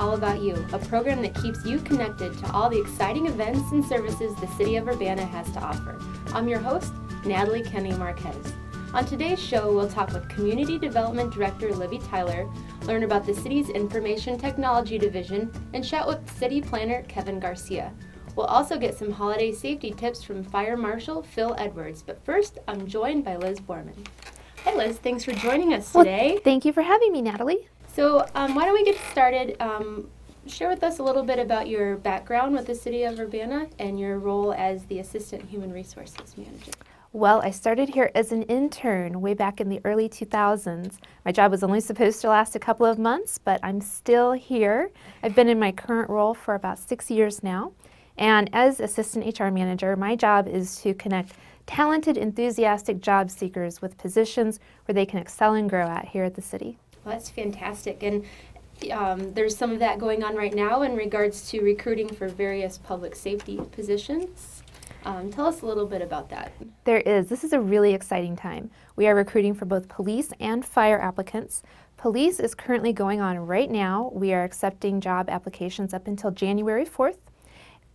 All About You, a program that keeps you connected to all the exciting events and services the City of Urbana has to offer. I'm your host, Natalie KennyMarquez. On today's show, we'll talk with Community Development Director Libby Tyler, learn about the city's Information Technology Division, and chat with City Planner Kevin Garcia. We'll also get some holiday safety tips from Fire Marshal Phil Edwards. But first, I'm joined by Liz Borman. Hi Liz, thanks for joining us today. Well, thank you for having me, Natalie. So why don't we get started? Share with us a little bit about your background with the City of Urbana and your role as the Assistant Human Resources Manager. Well, I started here as an intern way back in the early 2000s. My job was only supposed to last a couple of months, but I'm still here. I've been in my current role for about 6 years now. And as Assistant HR Manager, my job is to connect talented, enthusiastic job seekers with positions where they can excel and grow at here at the city. Well, that's fantastic. And there's some of that going on right now in regards to recruiting for various public safety positions. Tell us a little bit about that. There is. This is a really exciting time. We are recruiting for both police and fire applicants. Police is currently going on right now. We are accepting job applications up until January 4th.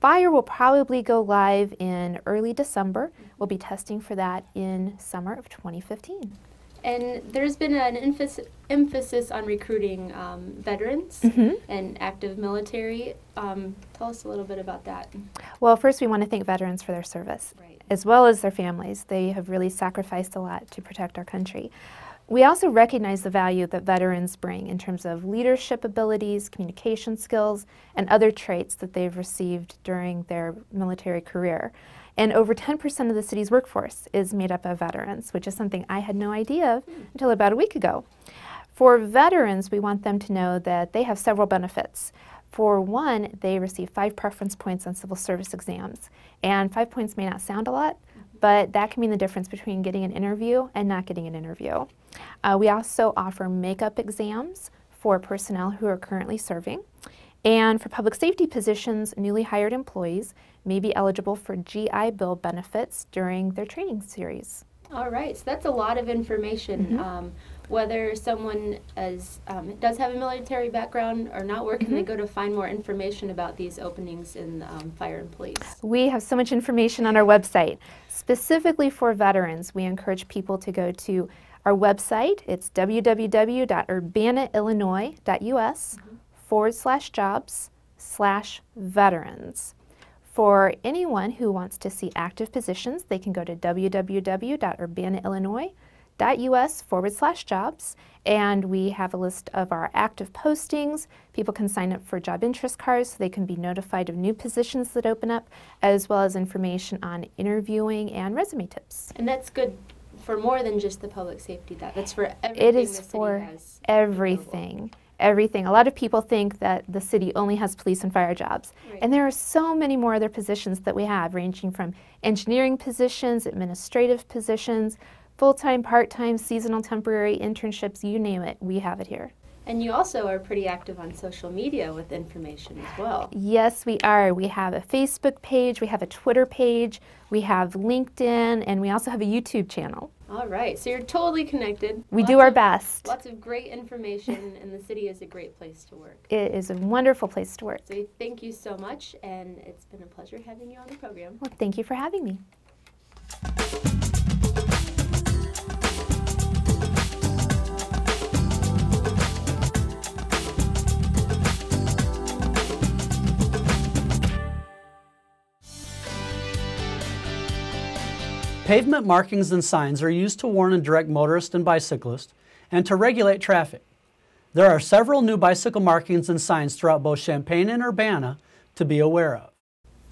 Fire will probably go live in early December. We'll be testing for that in summer of 2015. And there's been an emphasis on recruiting veterans and active military. Tell us a little bit about that. Well, first we want to thank veterans for their service, as well as their families. They have really sacrificed a lot to protect our country. We also recognize the value that veterans bring in terms of leadership abilities, communication skills, and other traits that they've received during their military career. And over 10% of the city's workforce is made up of veterans, which is something I had no idea of until about a week ago. For veterans, we want them to know that they have several benefits. For one, they receive 5 preference points on civil service exams. And 5 points may not sound a lot, but that can mean the difference between getting an interview and not getting an interview. We also offer makeup exams for personnel who are currently serving. And for public safety positions, newly hired employees may be eligible for GI Bill benefits during their training series. All right, so that's a lot of information. Whether someone does have a military background or not, where can they go to find more information about these openings in fire and police? We have so much information on our website. Specifically for veterans, we encourage people to go to our website. It's www.urbanaillinois.us/jobs/veterans. For anyone who wants to see active positions, they can go to www.urbanaillinois.us/jobs, and we have a list of our active postings. People can sign up for job interest cards so they can be notified of new positions that open up, as well as information on interviewing and resume tips. And that's good for more than just the public safety. That's for everything. It is for everything. Everything. A lot of people think that the city only has police and fire jobs. And there are so many more other positions that we have, ranging from engineering positions, administrative positions, full-time, part-time, seasonal, temporary, internships, you name it, we have it here. And you also are pretty active on social media with information as well. Yes, we are. We have a Facebook page, we have a Twitter page, we have LinkedIn, and we also have a YouTube channel. All right, so you're totally connected. We do our best. Lots of great information, and the city is a great place to work. It is a wonderful place to work. So thank you so much, and it's been a pleasure having you on the program. Well, thank you for having me. Pavement markings and signs are used to warn and direct motorists and bicyclists and to regulate traffic. There are several new bicycle markings and signs throughout both Champaign and Urbana to be aware of.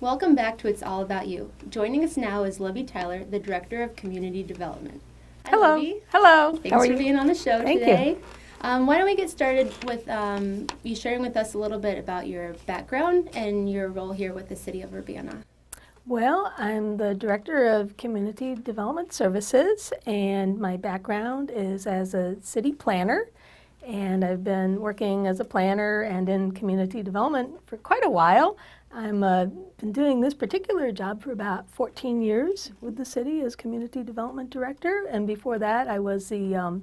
Welcome back to It's All About You. Joining us now is Libby Tyler, the Director of Community Development. Hi, Hello. Libby. Hello. Thanks for being on the show today. You. Why don't we get started with you sharing with us a little bit about your background and your role here with the City of Urbana. Well, I'm the Director of Community Development Services, and my background is as a city planner, and I've been working as a planner and in community development for quite a while. I've been doing this particular job for about 14 years with the city as Community Development Director, and before that I was the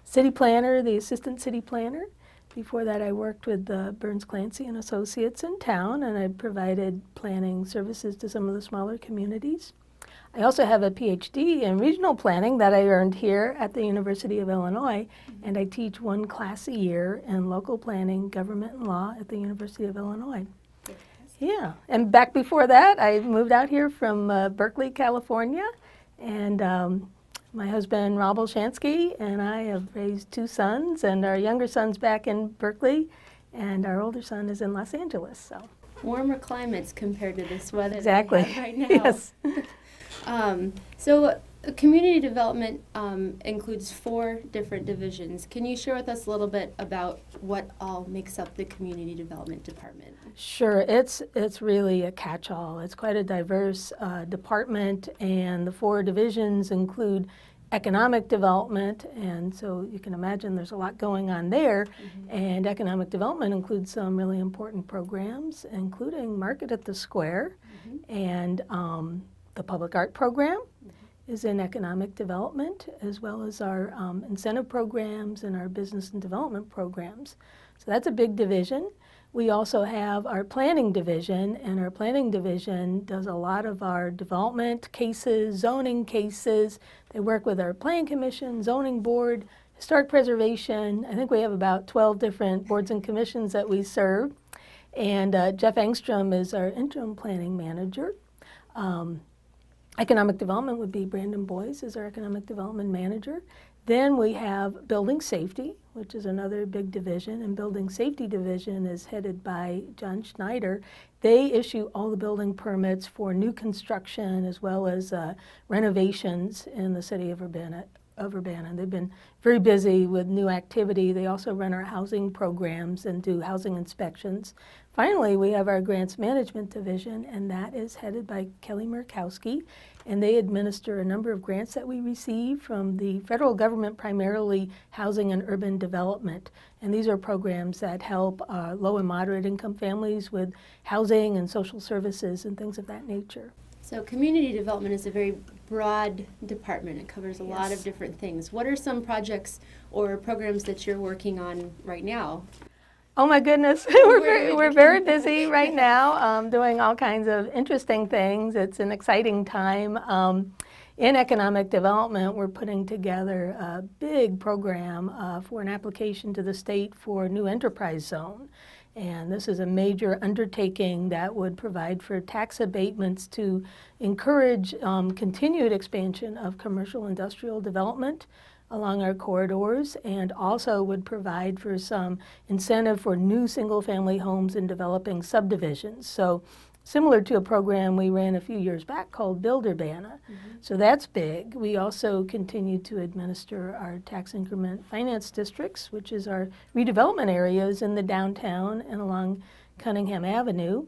city planner, the Assistant City Planner. Before that, I worked with Burns Clancy and Associates in town, and I provided planning services to some of the smaller communities. I also have a PhD in regional planning that I earned here at the University of Illinois, and I teach one class a year in local planning, government, and law at the University of Illinois. Yeah, and back before that, I moved out here from Berkeley, California, and my husband, Rob Olshansky, and I have raised 2 sons, and our younger son's back in Berkeley, and our older son is in Los Angeles. So warmer climates compared to this weather exactly. that we have right now. Yes. So community development includes 4 different divisions. Can you share with us a little bit about what all makes up the community development department? Sure, it's really a catch-all. It's quite a diverse department, and the 4 divisions include economic development, and so you can imagine there's a lot going on there. And economic development includes some really important programs, including Market at the Square, and the public art program is in economic development, as well as our incentive programs and our business and development programs. So that's a big division. We also have our planning division, and our planning division does a lot of our development cases, zoning cases. They work with our planning commission, zoning board, historic preservation. I think we have about 12 different boards and commissions that we serve. And Jeff Engstrom is our interim planning manager. Economic development would be Brandon Boyce as our economic development manager. Then we have building safety, which is another big division, and building safety division is headed by John Schneider. They issue all the building permits for new construction as well as renovations in the city of Urbana. They've been very busy with new activity. They also run our housing programs and do housing inspections. Finally, we have our grants management division, and that is headed by Kelly Murkowski, and they administer a number of grants that we receive from the federal government, primarily housing and urban development. And these are programs that help low and moderate income families with housing and social services and things of that nature. So community development is a very broad department. It covers a lot of different things. What are some projects or programs that you're working on right now? Oh my goodness, we're very busy right now doing all kinds of interesting things. It's an exciting time. In economic development, we're putting together a big program for an application to the state for a new enterprise zone. And this is a major undertaking that would provide for tax abatements to encourage continued expansion of commercial industrial development along our corridors, and also would provide for some incentive for new single-family homes in developing subdivisions. So similar to a program we ran a few years back called Build Urbana. So that's big. We also continue to administer our tax increment finance districts, which is our redevelopment areas in the downtown and along Cunningham Avenue.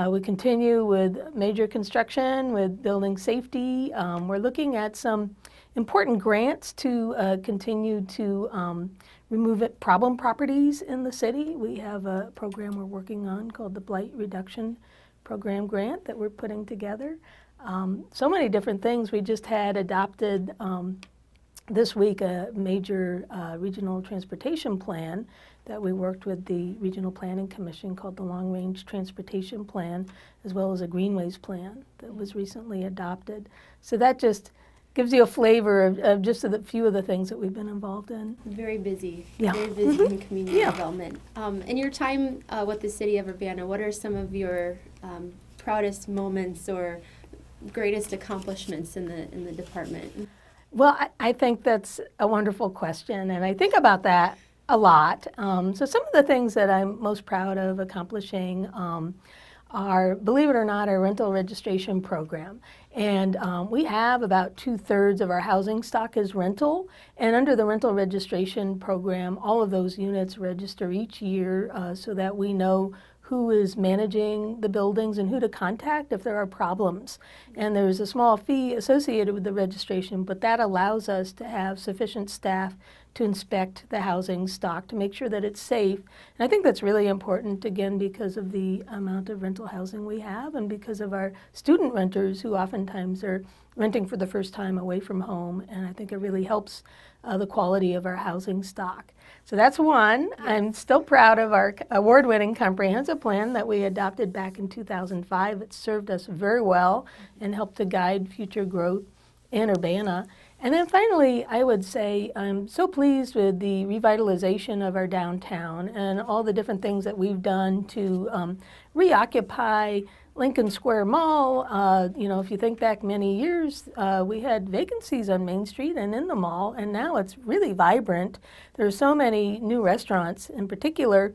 We continue with major construction, with building safety. We're looking at some important grants to continue to remove problem properties in the city. We have a program we're working on called the Blight Reduction Program Grant that we're putting together. So many different things. We just had adopted this week a major regional transportation plan that we worked with the Regional Planning Commission called the Long Range Transportation Plan, as well as a Greenways Plan that was recently adopted. So that just gives you a flavor of just a few of the things that we've been involved in. Very busy. Yeah. Very busy in community development. In your time with the City of Urbana, what are some of your proudest moments or greatest accomplishments in the department? Well, I think that's a wonderful question, and I think about that a lot. So some of the things that I'm most proud of accomplishing are, believe it or not, our rental registration program. And we have about 2/3 of our housing stock is rental. And under the rental registration program, all of those units register each year so that we know who is managing the buildings and who to contact if there are problems. And there's a small fee associated with the registration, but that allows us to have sufficient staff to inspect the housing stock to make sure that it's safe. And I think that's really important, again, because of the amount of rental housing we have and because of our student renters who oftentimes are renting for the first time away from home, and I think it really helps the quality of our housing stock. So that's one. I'm still proud of our award-winning comprehensive plan that we adopted back in 2005. It served us very well and helped to guide future growth in Urbana. And then finally, I would say I'm so pleased with the revitalization of our downtown and all the different things that we've done to reoccupy Lincoln Square Mall. You know, if you think back many years, we had vacancies on Main Street and in the mall, and now it's really vibrant. There are so many new restaurants, in particular,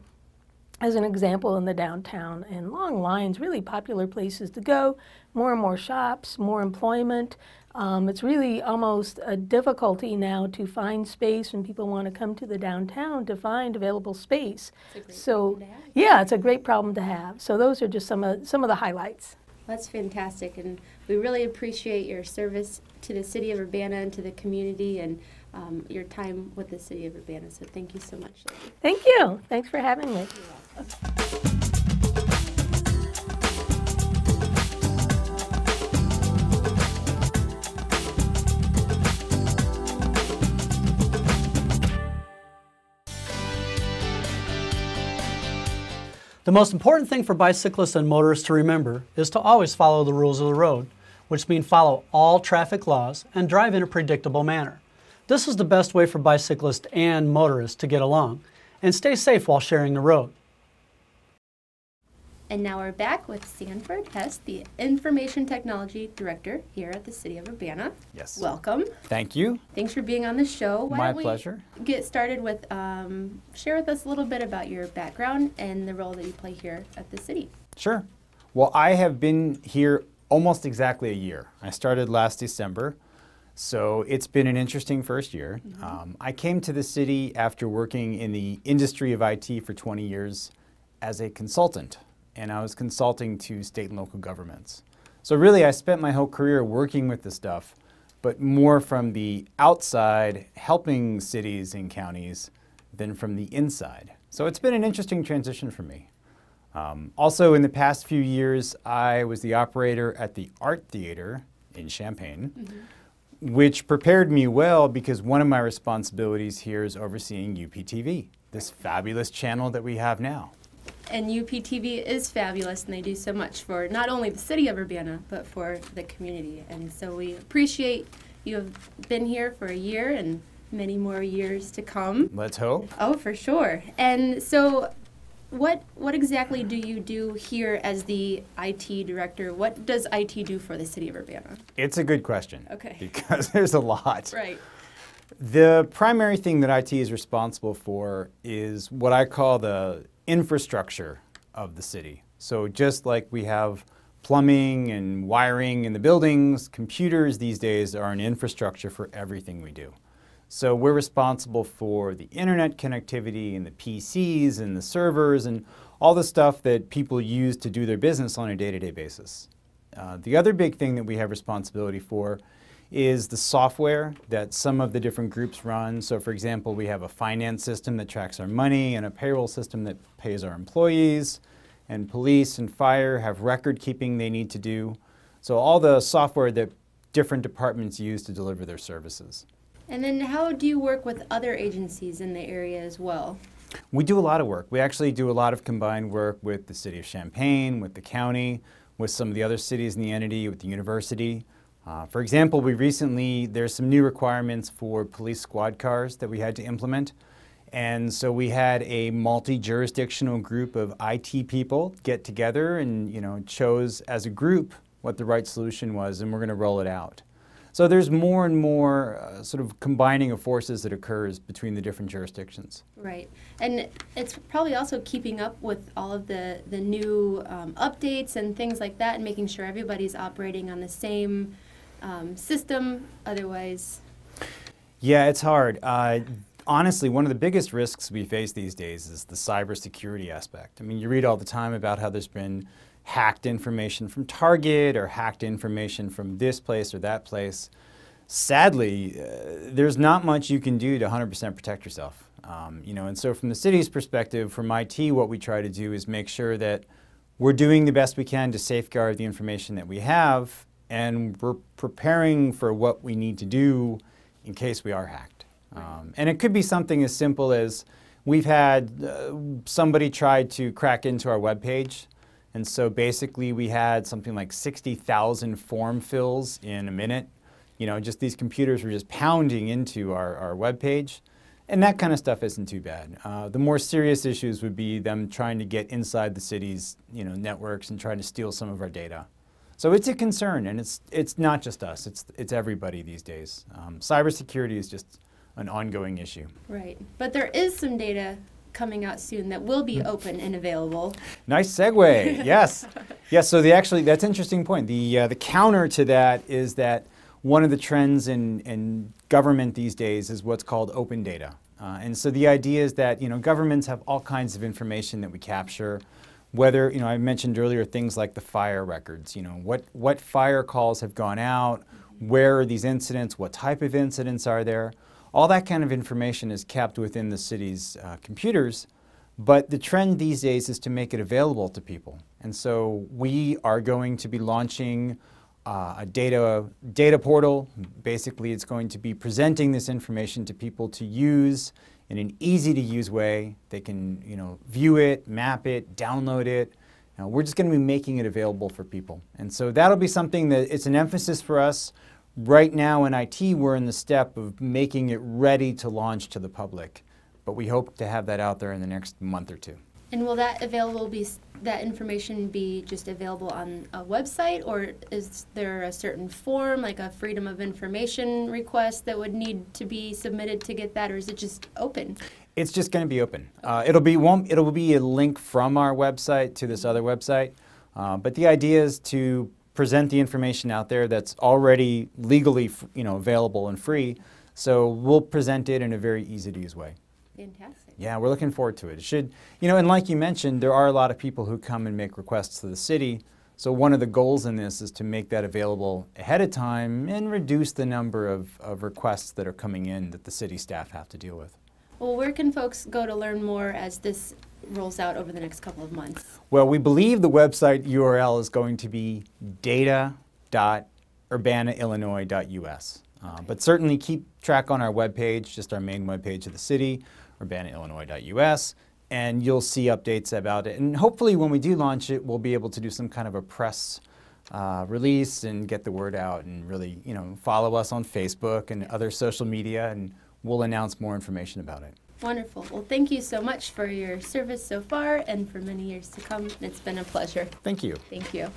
as an example, in the downtown, and long lines, really popular places to go, more and more shops, more employment. It's really almost a difficulty now to find space when people want to come to the downtown to find available space. So, yeah, it's a great problem to have. So those are just some of the highlights. That's fantastic, and we really appreciate your service to the City of Urbana and to the community, and your time with the City of Urbana. So thank you so much, Libby. Thank you. Thanks for having me. The most important thing for bicyclists and motorists to remember is to always follow the rules of the road, which mean follow all traffic laws and drive in a predictable manner. This is the best way for bicyclists and motorists to get along and stay safe while sharing the road. And now we're back with Sanford Hess, the Information Technology Director here at the City of Urbana. Yes. Welcome. Thank you. Thanks for being on the show. My pleasure. Get started with, share with us a little bit about your background and the role that you play here at the city. Sure. Well, I have been here almost exactly a year. I started last December, so it's been an interesting first year. I came to the city after working in the industry of IT for 20 years as a consultant, and I was consulting to state and local governments. So really, I spent my whole career working with this stuff, but more from the outside, helping cities and counties, than from the inside. So it's been an interesting transition for me. Also, in the past few years, I was the operator at the Art Theater in Champaign, which prepared me well because one of my responsibilities here is overseeing UPTV, this fabulous channel that we have now. And UPTV is fabulous, and they do so much for not only the City of Urbana, but for the community. And so we appreciate you have been here for a year and many more years to come. Let's hope. Oh, for sure. And so what exactly do you do here as the IT director? What does IT do for the City of Urbana? It's a good question. Okay. Because there's a lot. Right. The primary thing that IT is responsible for is what I call the infrastructure of the city. So just like we have plumbing and wiring in the buildings, computers these days are an infrastructure for everything we do. So we're responsible for the internet connectivity and the PCs and the servers and all the stuff that people use to do their business on a day-to-day basis. The other big thing that we have responsibility for is the software that some of the different groups run. So for example, we have a finance system that tracks our money and a payroll system that pays our employees, and police and fire have record keeping they need to do. So all the software that different departments use to deliver their services. And then how do you work with other agencies in the area as well? We do a lot of work. We actually do a lot of combined work with the City of Champaign, with the county, with some of the other cities in the entity, with the university. For example, there's some new requirements for police squad cars that we had to implement. And so we had a multi-jurisdictional group of IT people get together and chose as a group what the right solution was, and we're going to roll it out. So there's more and more sort of combining of forces that occurs between the different jurisdictions. Right. And it's probably also keeping up with all of the new updates and things like that, and making sure everybody's operating on the same system, otherwise. Yeah, it's hard. Honestly, one of the biggest risks we face these days is the cybersecurity aspect. I mean, you read all the time about how there's been hacked information from Target or hacked information from this place or that place. Sadly, there's not much you can do to 100% protect yourself. And so from the city's perspective, from IT, what we try to do is make sure that we're doing the best we can to safeguard the information that we have, and we're preparing for what we need to do in case we are hacked. And it could be something as simple as we've had somebody try to crack into our webpage, and so basically we had something like 60,000 form fills in a minute. You know, just these computers were just pounding into our webpage. And that kind of stuff isn't too bad. The more serious issues would be them trying to get inside the city's networks and trying to steal some of our data. So it's a concern, and it's not just us. It's everybody these days. Cybersecurity is just an ongoing issue. Right, but there is some data coming out soon that will be open and available. Nice segue. Yes, yes. So that's an interesting point. The counter to that is that one of the trends in government these days is what's called open data. And so the idea is that governments have all kinds of information that we capture, whether, I mentioned earlier things like the fire records, what fire calls have gone out, where are these incidents, what type of incidents are there. All that kind of information is kept within the city's computers, but the trend these days is to make it available to people. And so we are going to be launching a data portal. Basically, it's going to be presenting this information to people to use in an easy-to-use way. They can, view it, map it, download it. We're just going to be making it available for people. And so that'll be something that it's an emphasis for us. Right now in IT, we're in the step of making it ready to launch to the public, but we hope to have that out there in the next month or two. And will that information be just available on a website, or is there a certain form, like a Freedom of Information request that would need to be submitted to get that, or is it just open? It's just going to be open. It'll be a link from our website to this other website, but the idea is to present the information out there that's already legally, available and free. So we'll present it in a very easy-to-use way. Fantastic. Yeah, we're looking forward to it. It should, and like you mentioned, there are a lot of people who come and make requests to the city. So one of the goals in this is to make that available ahead of time and reduce the number of requests that are coming in that the city staff have to deal with. Well, where can folks go to learn more as this rolls out over the next couple of months? Well, we believe the website URL is going to be data.urbanaillinois.us. But certainly keep track on our webpage, just our main webpage of the city, urbanaillinois.us, and you'll see updates about it. And hopefully when we do launch it, we'll be able to do some kind of a press release and get the word out and really, follow us on Facebook and other social media, and we'll announce more information about it. Wonderful. Well, thank you so much for your service so far and for many years to come. It's been a pleasure. Thank you. Thank you.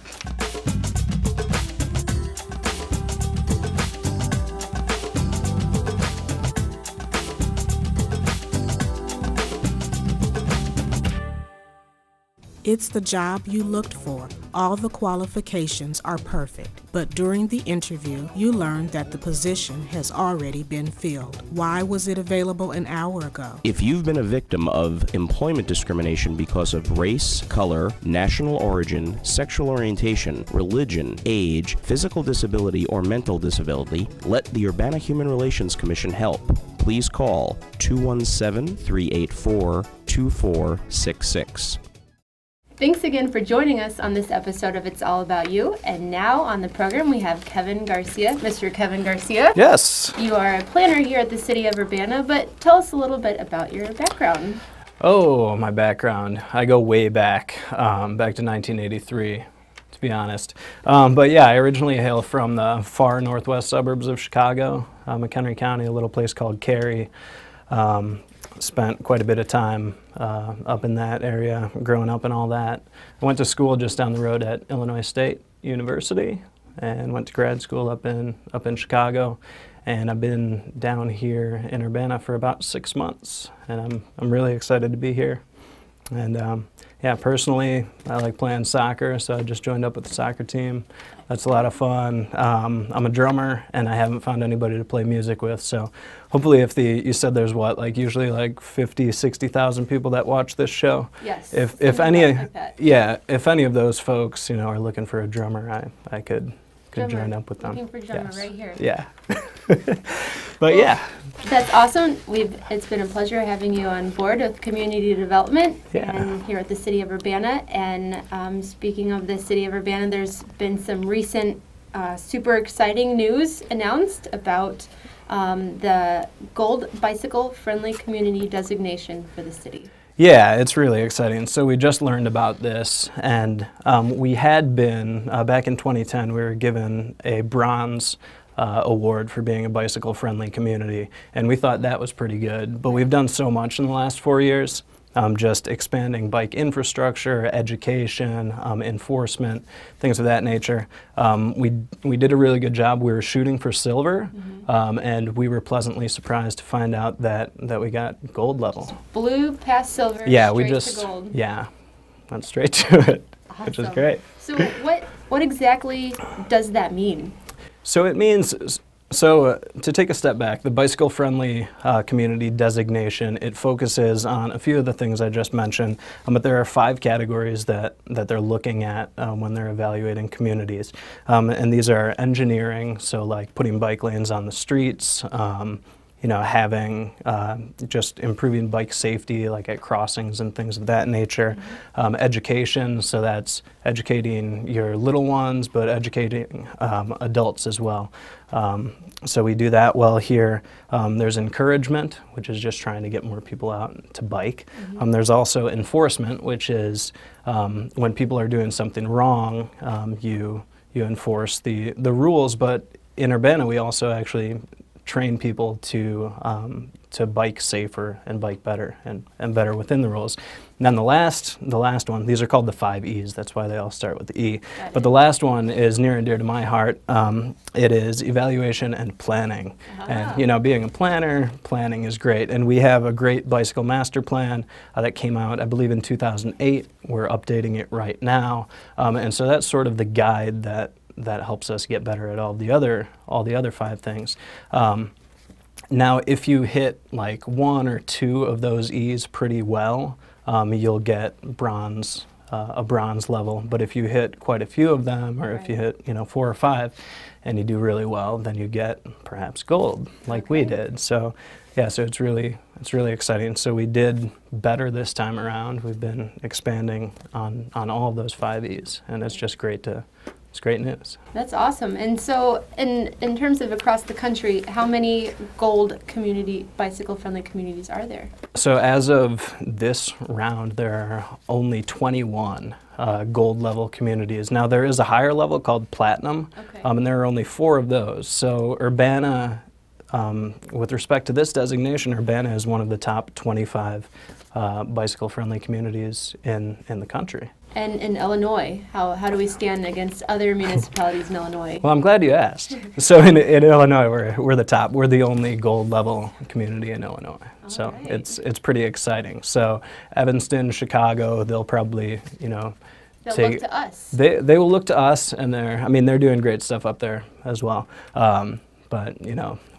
It's the job you looked for. All the qualifications are perfect, but during the interview, you learned that the position has already been filled. Why was it available an hour ago? If you've been a victim of employment discrimination because of race, color, national origin, sexual orientation, religion, age, physical disability, or mental disability, let the Urbana Human Relations Commission help. Please call 217-384-2466. Thanks again for joining us on this episode of It's All About You. And now on the program we have Kevin Garcia. Mr. Kevin Garcia. Yes. You are a planner here at the City of Urbana, but tell us a little bit about your background. Oh, my background. I go way back, back to 1983, to be honest. But yeah, I originally hail from the far northwest suburbs of Chicago, McHenry County, a little place called Cary. Spent quite a bit of time up in that area, growing up and all that. I went to school just down the road at Illinois State University and went to grad school up in Chicago. And I've been down here in Urbana for about 6 months, and I'm really excited to be here. And yeah, personally, I like playing soccer, so I just joined up with the soccer team. That's a lot of fun. I'm a drummer, and I haven't found anybody to play music with, so hopefully you said there's usually like 50, 60,000 people that watch this show. Yes. If any of those folks, are looking for a drummer, I could join up with them. Looking for drummer right here. Yeah. But yeah. That's awesome. It's been a pleasure having you on board with community development and here at the City of Urbana. And speaking of the City of Urbana, there's been some recent super exciting news announced about the Gold Bicycle Friendly Community designation for the city. Yeah, it's really exciting. So we just learned about this, and we had been, back in 2010, we were given a bronze award for being a bicycle-friendly community, and we thought that was pretty good. But we've done so much in the last 4 years, just expanding bike infrastructure, education, enforcement, things of that nature. We did a really good job. We were shooting for silver, and we were pleasantly surprised to find out that we got gold level. Blue past silver, yeah, straight we just, to gold. Yeah, went straight to it, which is great. So what exactly does that mean? So it means, to take a step back, the bicycle-friendly community designation, it focuses on a few of the things I just mentioned, but there are 5 categories that they're looking at when they're evaluating communities. And these are engineering, so like putting bike lanes on the streets, you know, having just improving bike safety, like at crossings and things of that nature. Education, so that's educating your little ones, but educating adults as well. So we do that well here. There's encouragement, which is just trying to get more people out to bike. There's also enforcement, which is when people are doing something wrong, you enforce the rules, but in Urbana we also actually train people to bike safer and bike better and better within the rules. And then the last one, these are called the 5 E's, that's why they all start with the E. But the last one is near and dear to my heart. It is evaluation and planning. And you know, being a planner, planning is great. And we have a great bicycle master plan that came out, I believe, in 2008. We're updating it right now. And so that's sort of the guide that helps us get better at all the other 5 things. Now, if you hit like 1 or 2 of those E's pretty well, you'll get bronze, a bronze level. But if you hit quite a few of them, or if you hit 4 or 5, and you do really well, then you get perhaps gold, like we did. So, yeah, so it's really exciting. So we did better this time around. We've been expanding on all of those 5 E's, and it's just great It's great news. That's awesome. And so in terms of across the country, how many gold bicycle-friendly communities are there? So as of this round, there are only 21 gold level communities. Now there is a higher level called platinum, and there are only 4 of those. So Urbana, with respect to this designation, Urbana is one of the top 25 bicycle-friendly communities in the country. And in Illinois, how do we stand against other municipalities in Illinois? Well, I'm glad you asked. So in Illinois, we're the top. We're the only gold level community in Illinois. So it's pretty exciting. So Evanston, Chicago, they'll probably, they'll look to us. They will look to us, and they're doing great stuff up there as well. But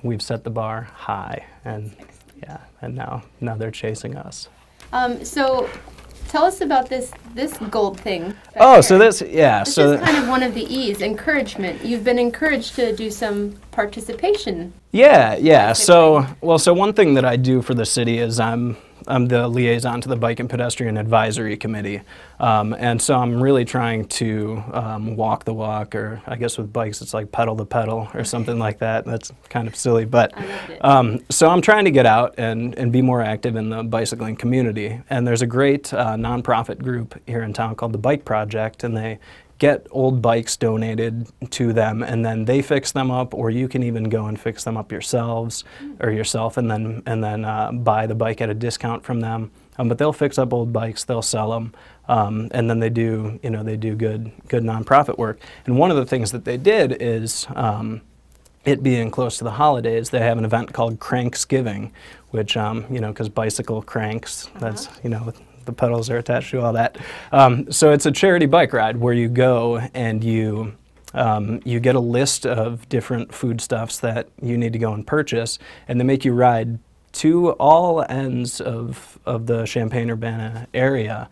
we've set the bar high, and now they're chasing us. So tell us about this gold thing. So this is kind of one of the E's, encouragement. You've been encouraged to do some participation. Yeah. So one thing that I do for the city is I'm the liaison to the Bike and Pedestrian Advisory Committee. And so I'm really trying to walk the walk, or I guess with bikes it's like pedal the pedal or something like that. That's kind of silly, but so I'm trying to get out and be more active in the bicycling community. And there's a great nonprofit group here in town called the Bike Project, and they get old bikes donated to them, and then they fix them up, or you can even go and fix them up yourself, and then buy the bike at a discount from them. But they'll fix up old bikes, they'll sell them, and then they do good nonprofit work. And one of the things that they did is, it being close to the holidays, they have an event called Cranksgiving, which because bicycle cranks, that's the pedals are attached to all that. So it's a charity bike ride where you go and you get a list of different foodstuffs that you need to go and purchase, and they make you ride to all ends of the Champaign-Urbana area.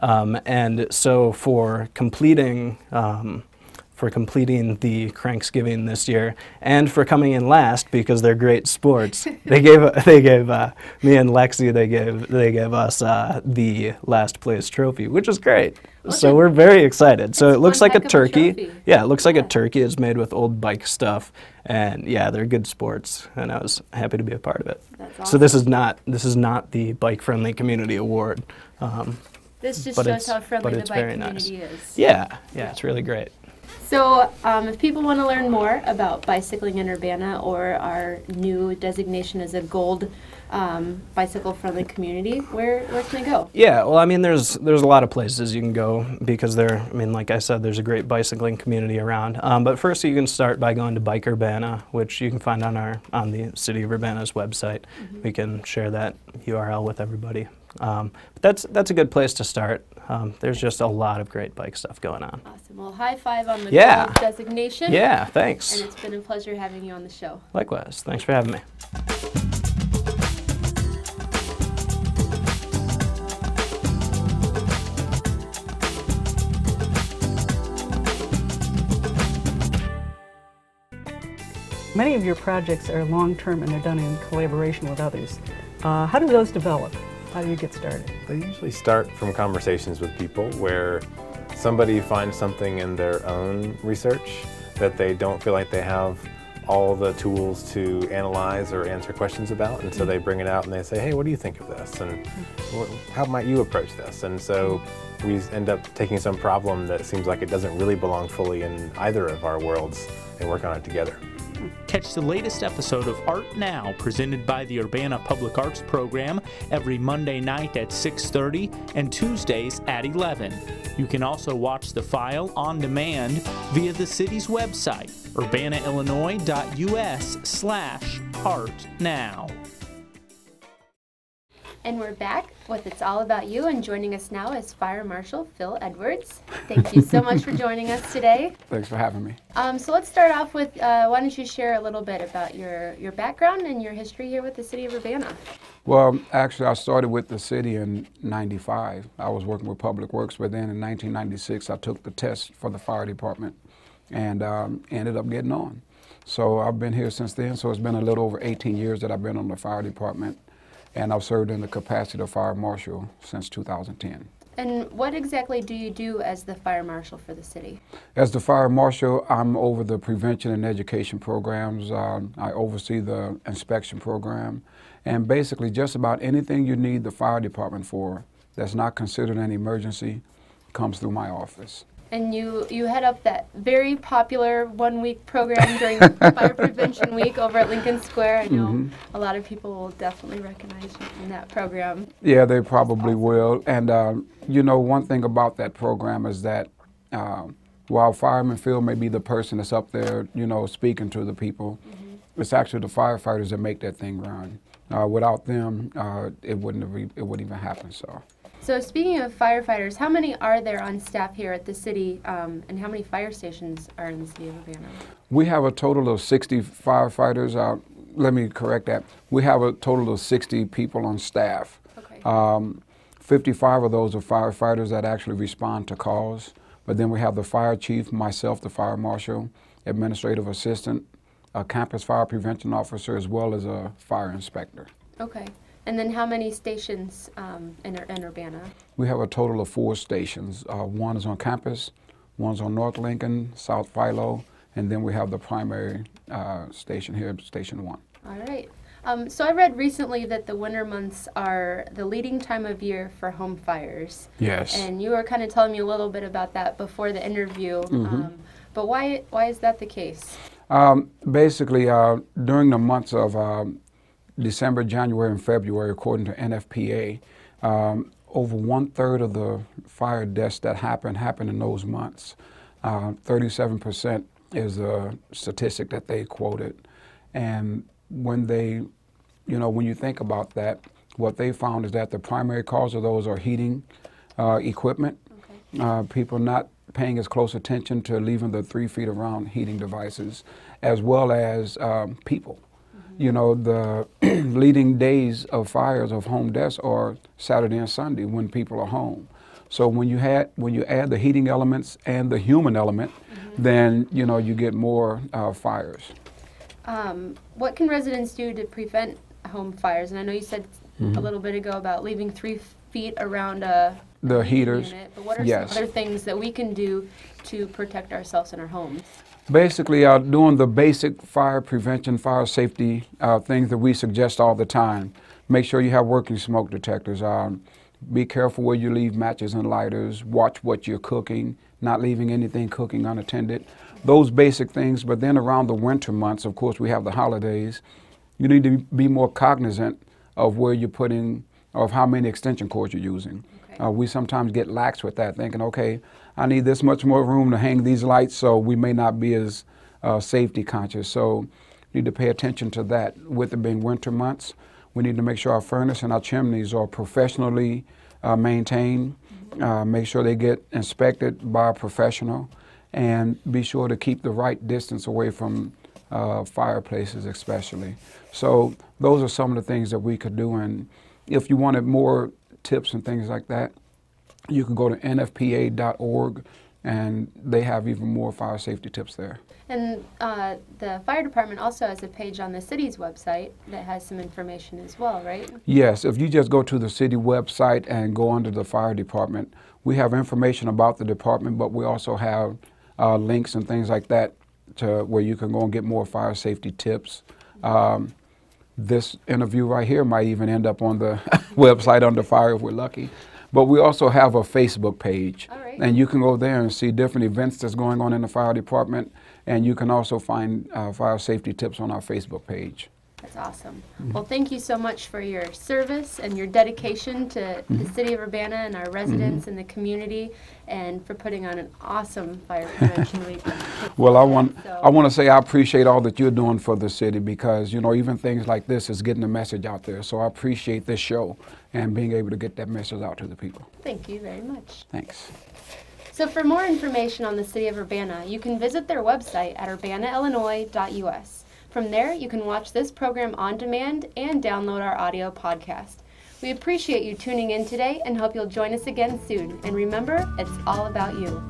And so for completing for completing the Cranksgiving this year, and for coming in last because they're great sports. They gave me and Lexi, they gave us the last place trophy, which is great. So we're very excited. So it looks like a turkey. Yeah, it looks like a turkey. It's made with old bike stuff, and yeah, they're good sports, and I was happy to be a part of it. That's awesome. So this is not the Bike Friendly Community Award. This just shows how friendly the bike community is. Yeah, it's really great. So if people want to learn more about bicycling in Urbana or our new designation as a gold bicycle-friendly community, where can they go? Yeah, well, I mean, there's a lot of places you can go because like I said, there's a great bicycling community around. But first, you can start by going to Bike Urbana, which you can find on the City of Urbana's website. Mm-hmm. We can share that URL with everybody. But that's a good place to start. There's just a lot of great bike stuff going on. Awesome. Well, high five on the gold designation. Yeah, thanks. And it's been a pleasure having you on the show. Likewise. Thanks for having me. Many of your projects are long-term and they're done in collaboration with others. How do those develop? How do you get started? They usually start from conversations with people where somebody finds something in their own research that they don't feel like they have all the tools to analyze or answer questions about, and so they bring it out and they say, hey, what do you think of this? And how might you approach this? And so we end up taking some problem that seems like it doesn't really belong fully in either of our worlds and work on it together. Catch the latest episode of Art Now, presented by the Urbana Public Arts Program, every Monday night at 6:30 and Tuesdays at 11. You can also watch the file on demand via the city's website, urbanaillinois.us/artnow. And we're back with It's All About You, and joining us now is Fire Marshal Phil Edwards. Thank you so much for joining us today. Thanks for having me. So let's start off with, why don't you share a little bit about your background and your history here with the City of Urbana? Well, actually, I started with the city in '95. I was working with Public Works, but then in 1996, I took the test for the fire department and ended up getting on. So I've been here since then, so it's been a little over 18 years that I've been on the fire department. And I've served in the capacity of Fire Marshal since 2010. And what exactly do you do as the Fire Marshal for the city? As the Fire Marshal, I'm over the prevention and education programs. I oversee the inspection program. And basically just about anything you need the fire department for that's not considered an emergency comes through my office. And you head up that very popular one-week program during Fire Prevention Week over at Lincoln Square. I know a lot of people will definitely recognize you from that program. Yeah, they probably will. And you know, one thing about that program is that while Fireman Phil may be the person that's up there, you know, speaking to the people, it's actually the firefighters that make that thing run. Without them, it wouldn't even happen. So speaking of firefighters, how many are there on staff here at the city, and how many fire stations are in the city of Urbana? We have a total of 60 firefighters. Let me correct that. We have a total of 60 people on staff. Okay. 55 of those are firefighters that actually respond to calls. But then we have the fire chief, myself, the fire marshal, administrative assistant, a campus fire prevention officer, as well as a fire inspector. Okay. And then how many stations in Urbana? We have a total of 4 stations. One is on campus, one's on North Lincoln, South Philo, and then we have the primary station here, Station 1. All right. So I read recently that the winter months are the leading time of year for home fires. Yes. And you were kind of telling me a little bit about that before the interview. But why is that the case? Basically, during the months of December, January, and February, according to NFPA, over 1/3 of the fire deaths that happened in those months. 37% is a statistic that they quoted. And when when you think about that, what they found is that the primary cause of those are heating equipment, people not paying as close attention to leaving the 3 feet around heating devices, as well as people. You know, the leading days of fires of home deaths are Saturday and Sunday when people are home. So when you add the heating elements and the human element, then you get more fires. What can residents do to prevent home fires? And I know you said a little bit ago about leaving 3 feet around the heaters. Unit, but what are some other things that we can do to protect ourselves in our homes? Basically, doing the basic fire prevention, fire safety things that we suggest all the time. Make sure you have working smoke detectors. Be careful where you leave matches and lighters. Watch what you're cooking, not leaving anything cooking unattended. Those basic things, but then around the winter months, of course, we have the holidays. You need to be more cognizant of where you're putting, of how many extension cords you're using. We sometimes get lax with that, thinking, okay, I need this much more room to hang these lights, so we may not be as safety conscious. So we need to pay attention to that. With it being winter months, we need to make sure our furnace and our chimneys are professionally maintained. Make sure they get inspected by a professional, and be sure to keep the right distance away from fireplaces especially. So those are some of the things that we could do, and if you wanted more tips and things like that, you can go to nfpa.org, and they have even more fire safety tips there. And the fire department also has a page on the city's website that has some information as well, right? Yes, if you just go to the city website and go under the fire department, we have information about the department, but we also have links and things like that to where you can go and get more fire safety tips. This interview right here might even end up on the website under fire if we're lucky. But we also have a Facebook page, and you can go there and see different events that's going on in the fire department, and you can also find fire safety tips on our Facebook page. That's awesome. Well, thank you so much for your service and your dedication to the City of Urbana and our residents and the community, and for putting on an awesome fire prevention week. Well, I want to say I appreciate all that you're doing for the city, because even things like this is getting the message out there. So I appreciate this show and being able to get that message out to the people. Thank you very much. Thanks. So for more information on the City of Urbana, you can visit their website at urbanaillinois.us. From there, you can watch this program on demand and download our audio podcast. We appreciate you tuning in today and hope you'll join us again soon. And remember, it's all about you.